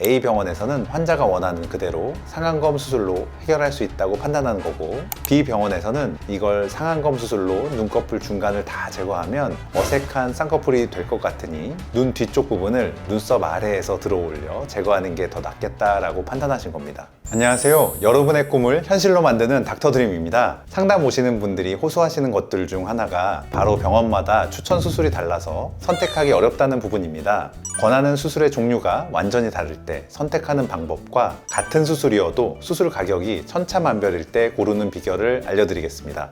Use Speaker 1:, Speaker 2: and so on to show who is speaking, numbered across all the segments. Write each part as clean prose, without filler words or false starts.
Speaker 1: A병원에서는 환자가 원하는 그대로 상안검 수술로 해결할 수 있다고 판단하는 거고, B병원에서는 이걸 상안검 수술로 눈꺼풀 중간을 다 제거하면 어색한 쌍꺼풀이 될 것 같으니 눈 뒤쪽 부분을 눈썹 아래에서 들어올려 제거하는 게 더 낫겠다라고 판단하신 겁니다. 안녕하세요. 여러분의 꿈을 현실로 만드는 닥터드림입니다. 상담 오시는 분들이 호소하시는 것들 중 하나가 바로 병원마다 추천 수술이 달라서 선택하기 어렵다는 부분입니다. 권하는 수술의 종류가 완전히 다를 때 선택하는 방법과 같은 수술이어도 수술 가격이 천차만별일 때 고르는 비결을 알려드리겠습니다.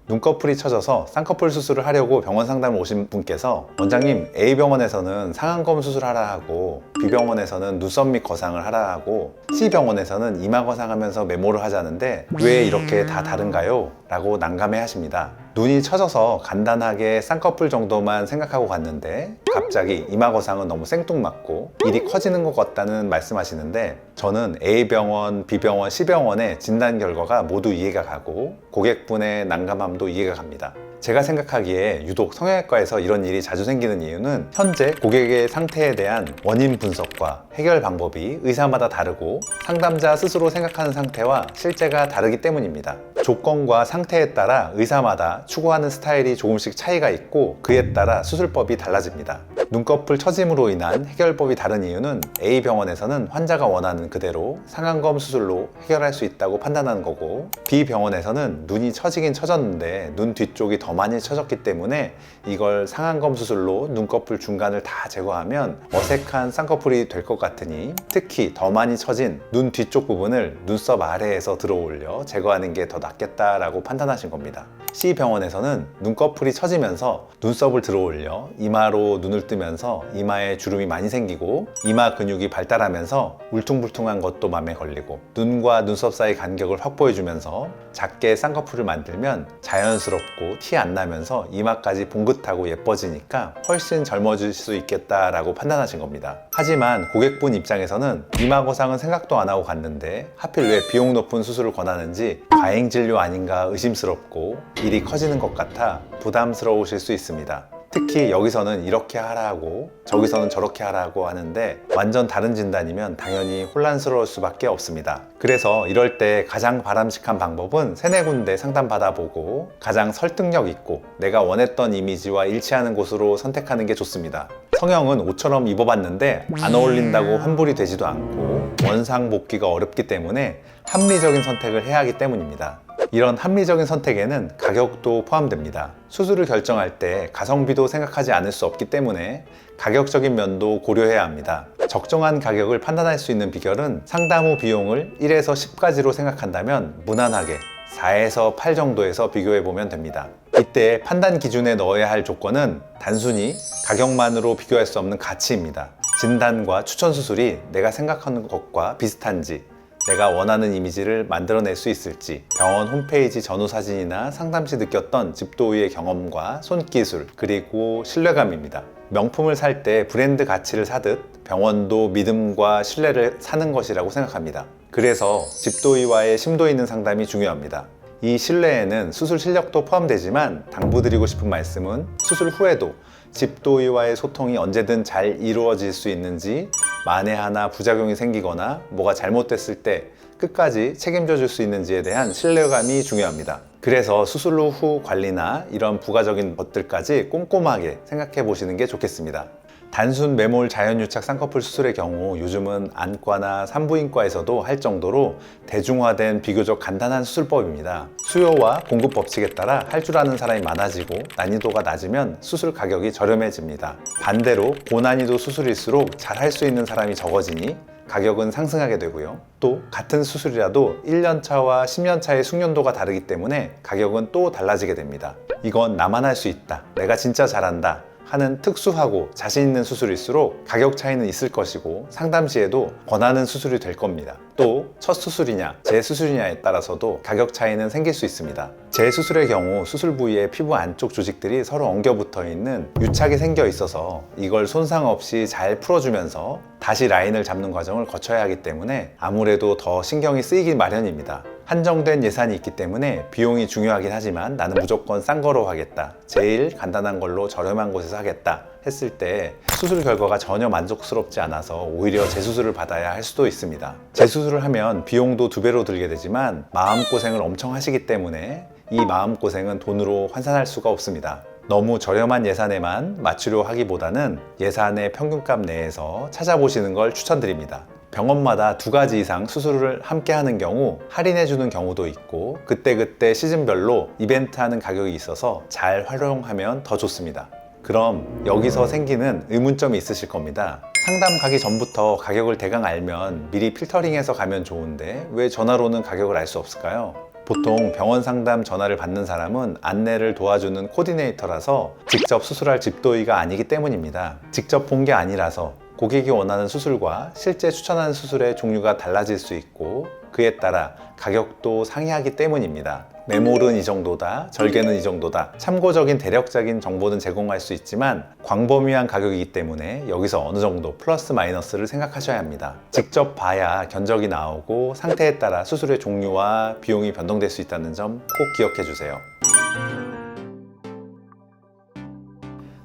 Speaker 1: 눈꺼풀이 처져서 쌍꺼풀 수술을 하려고 병원 상담을 오신 분께서, 원장님, A병원에서는 상안검 수술하라 하고 B병원에서는 눈썹 및 거상을 하라 하고 C병원에서는 이마 거상하면서 메모를 하자는데 왜 이렇게 다 다른가요? 라고 난감해 하십니다. 눈이 처져서 간단하게 쌍꺼풀 정도만 생각하고 갔는데 갑자기 이마 거상은 너무 생뚱맞고 일이 커지는 것 같다는 말씀하시는데, 저는 A병원, B병원, C병원의 진단 결과가 모두 이해가 가고 고객분의 난감함도 이해가 갑니다. 제가 생각하기에 유독 성형외과에서 이런 일이 자주 생기는 이유는 현재 고객의 상태에 대한 원인 분석과 해결 방법이 의사마다 다르고 상담자 스스로 생각하는 상태와 실제가 다르기 때문입니다. 조건과 상태에 따라 의사마다 추구하는 스타일이 조금씩 차이가 있고 그에 따라 수술법이 달라집니다. 눈꺼풀 처짐으로 인한 해결법이 다른 이유는 A병원에서는 환자가 원하는 그대로 상안검 수술로 해결할 수 있다고 판단하는 거고, B병원에서는 눈이 처지긴 처졌는데 눈 뒤쪽이 더 많이 처졌기 때문에 이걸 상안검 수술로 눈꺼풀 중간을 다 제거하면 어색한 쌍꺼풀이 될 것 같으니 특히 더 많이 처진 눈 뒤쪽 부분을 눈썹 아래에서 들어올려 제거하는 게 더 낫겠다라고 판단하신 겁니다. C병원에서는 눈꺼풀이 처지면서 눈썹을 들어올려 이마로 눈을 뜨면서 이마에 주름이 많이 생기고 이마 근육이 발달하면서 울퉁불퉁한 것도 맘에 걸리고 눈과 눈썹 사이 간격을 확보해주면서 작게 쌍꺼풀을 만들면 자연스럽고 티 안 나면서 이마까지 봉긋하고 예뻐지니까 훨씬 젊어질 수 있겠다라고 판단하신 겁니다. 하지만 고객분 입장에서는 이마 거상은 생각도 안 하고 갔는데 하필 왜 비용 높은 수술을 권하는지 과잉진료 아닌가 의심스럽고 일이 커지는 것 같아 부담스러우실 수 있습니다. 특히 여기서는 이렇게 하라고 저기서는 저렇게 하라고 하는데 완전 다른 진단이면 당연히 혼란스러울 수밖에 없습니다. 그래서 이럴 때 가장 바람직한 방법은 3-4군데 상담받아보고 가장 설득력 있고 내가 원했던 이미지와 일치하는 곳으로 선택하는 게 좋습니다. 성형은 옷처럼 입어봤는데 안 어울린다고 환불이 되지도 않고 원상복귀가 어렵기 때문에 합리적인 선택을 해야 하기 때문입니다. 이런 합리적인 선택에는 가격도 포함됩니다. 수술을 결정할 때 가성비도 생각하지 않을 수 없기 때문에 가격적인 면도 고려해야 합니다. 적정한 가격을 판단할 수 있는 비결은 상담 후 비용을 1에서 10까지로 생각한다면 무난하게 4에서 8 정도에서 비교해 보면 됩니다. 이때 판단 기준에 넣어야 할 조건은 단순히 가격만으로 비교할 수 없는 가치입니다. 진단과 추천 수술이 내가 생각하는 것과 비슷한지, 내가 원하는 이미지를 만들어낼 수 있을지, 병원 홈페이지 전후 사진이나 상담 시 느꼈던 집도의의 경험과 손기술, 그리고 신뢰감입니다. 명품을 살 때 브랜드 가치를 사듯 병원도 믿음과 신뢰를 사는 것이라고 생각합니다. 그래서 집도의와의 심도 있는 상담이 중요합니다. 이 신뢰에는 수술 실력도 포함되지만 당부드리고 싶은 말씀은 수술 후에도 집도의와의 소통이 언제든 잘 이루어질 수 있는지, 만에 하나 부작용이 생기거나 뭐가 잘못됐을 때 끝까지 책임져 줄 수 있는지에 대한 신뢰감이 중요합니다. 그래서 수술 후 관리나 이런 부가적인 것들까지 꼼꼼하게 생각해 보시는 게 좋겠습니다. 단순 매몰 자연유착 쌍꺼풀 수술의 경우 요즘은 안과나 산부인과에서도 할 정도로 대중화된 비교적 간단한 수술법입니다. 수요와 공급 법칙에 따라 할 줄 아는 사람이 많아지고 난이도가 낮으면 수술 가격이 저렴해집니다. 반대로 고난이도 수술일수록 잘 할 수 있는 사람이 적어지니 가격은 상승하게 되고요. 또 같은 수술이라도 1년차와 10년차의 숙련도가 다르기 때문에 가격은 또 달라지게 됩니다. 이건 나만 할 수 있다, 내가 진짜 잘한다 하는 특수하고 자신 있는 수술일수록 가격 차이는 있을 것이고 상담 시에도 권하는 수술이 될 겁니다. 또 첫 수술이냐 재수술이냐에 따라서도 가격 차이는 생길 수 있습니다. 재수술의 경우 수술 부위에 피부 안쪽 조직들이 서로 엉겨 붙어 있는 유착이 생겨 있어서 이걸 손상 없이 잘 풀어주면서 다시 라인을 잡는 과정을 거쳐야 하기 때문에 아무래도 더 신경이 쓰이기 마련입니다. 한정된 예산이 있기 때문에 비용이 중요하긴 하지만 나는 무조건 싼 거로 하겠다, 제일 간단한 걸로 저렴한 곳에서 하겠다 했을 때 수술 결과가 전혀 만족스럽지 않아서 오히려 재수술을 받아야 할 수도 있습니다. 재수술을 하면 비용도 2배로 들게 되지만 마음고생을 엄청 하시기 때문에 이 마음고생은 돈으로 환산할 수가 없습니다. 너무 저렴한 예산에만 맞추려 하기보다는 예산의 평균값 내에서 찾아보시는 걸 추천드립니다. 병원마다 2가지 이상 수술을 함께 하는 경우 할인해 주는 경우도 있고 그때그때 시즌별로 이벤트 하는 가격이 있어서 잘 활용하면 더 좋습니다. 그럼 여기서 생기는 의문점이 있으실 겁니다. 상담 가기 전부터 가격을 대강 알면 미리 필터링해서 가면 좋은데 왜 전화로는 가격을 알 수 없을까요? 보통 병원 상담 전화를 받는 사람은 안내를 도와주는 코디네이터라서 직접 수술할 집도의가 아니기 때문입니다. 직접 본 게 아니라서 고객이 원하는 수술과 실제 추천하는 수술의 종류가 달라질 수 있고 그에 따라 가격도 상이하기 때문입니다. 매몰은 이 정도다, 절개는 이 정도다, 참고적인 대략적인 정보는 제공할 수 있지만 광범위한 가격이기 때문에 여기서 어느 정도 플러스 마이너스를 생각하셔야 합니다. 직접 봐야 견적이 나오고 상태에 따라 수술의 종류와 비용이 변동될 수 있다는 점 꼭 기억해 주세요.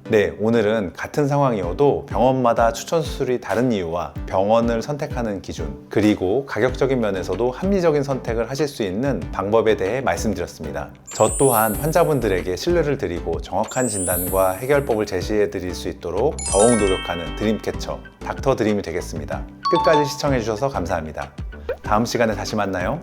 Speaker 1: 네, 오늘은 같은 상황이어도 병원마다 추천 수술이 다른 이유와 병원을 선택하는 기준, 그리고 가격적인 면에서도 합리적인 선택을 하실 수 있는 방법에 대해 말씀드렸습니다. 저 또한 환자분들에게 신뢰를 드리고 정확한 진단과 해결법을 제시해 드릴 수 있도록 더욱 노력하는 드림캐쳐 닥터 드림이 되겠습니다. 끝까지 시청해 주셔서 감사합니다. 다음 시간에 다시 만나요.